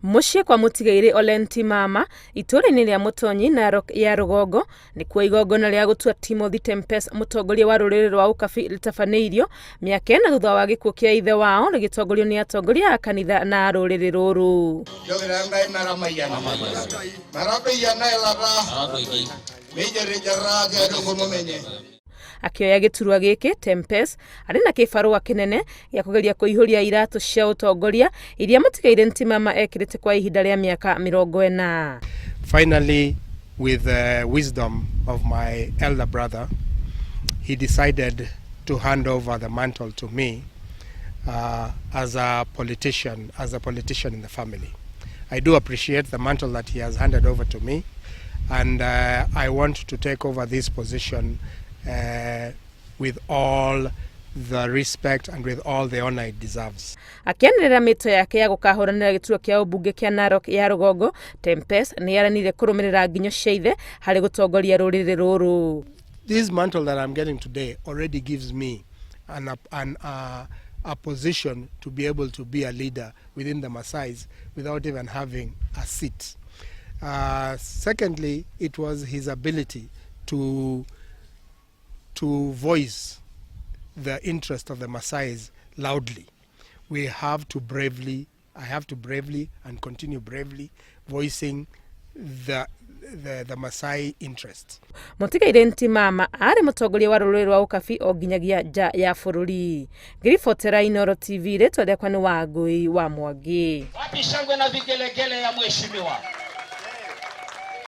Muciĩ kwa mutigaire Ole Ntimama itũũra-inĩ rĩa Mutonyi Narok ya Rugongo nĩ kuo igongona rĩa gũtua Timothy Tempest mutongoria wa ruriri rwa ukabi ritabanĩirio mĩaka ĩna thutha wa gĩkuũ kĩa ithe wao rĩgĩtongorio nĩ atongoria a kanitha na rũrĩrĩ rũrũ. Akioya gĩturwa gĩkĩ, Tempest arĩ na kĩbarũa kĩnene gĩa kũgeria kũihũria iratũ cia ũtongoria iria mutigaire Ntimama ekĩrĩte kwa ihinda rĩa mĩaka 40. Finally, with the wisdom of my elder brother, he decided to hand over the mantle to me as a politician in the family. I do appreciate the mantle that he has handed over to me, and I want to take over this position with all the respect and with all the honor it deserves. Akianĩrĩra mĩto yake ya gũkahũranĩra gĩturwa kĩa ũmbunge kĩa Narok ya Rugongo, Tempest nĩ aranire kũrũmĩrĩra nginyo cia ithe harĩ gũtongoria rũrĩrĩ rũrũ. This mantle that I'm getting today already gives me a position to be able to be a leader within the Maasais without even having a seat. Secondly, it was his ability to voice the interest of the Maasais loudly. I have to bravely and continue bravely voicing the Maasai interest. Mutigaire Ntimama arĩ mutongoria wa rũrĩrĩ rwa ukabi o nginyagia nja ya bũrũri. Ngiribotera Inoro TV rĩtwa rĩakwa nĩ Wangui wa Mwangi. Wapi shangwe na vigelegele ya mheshimiwa.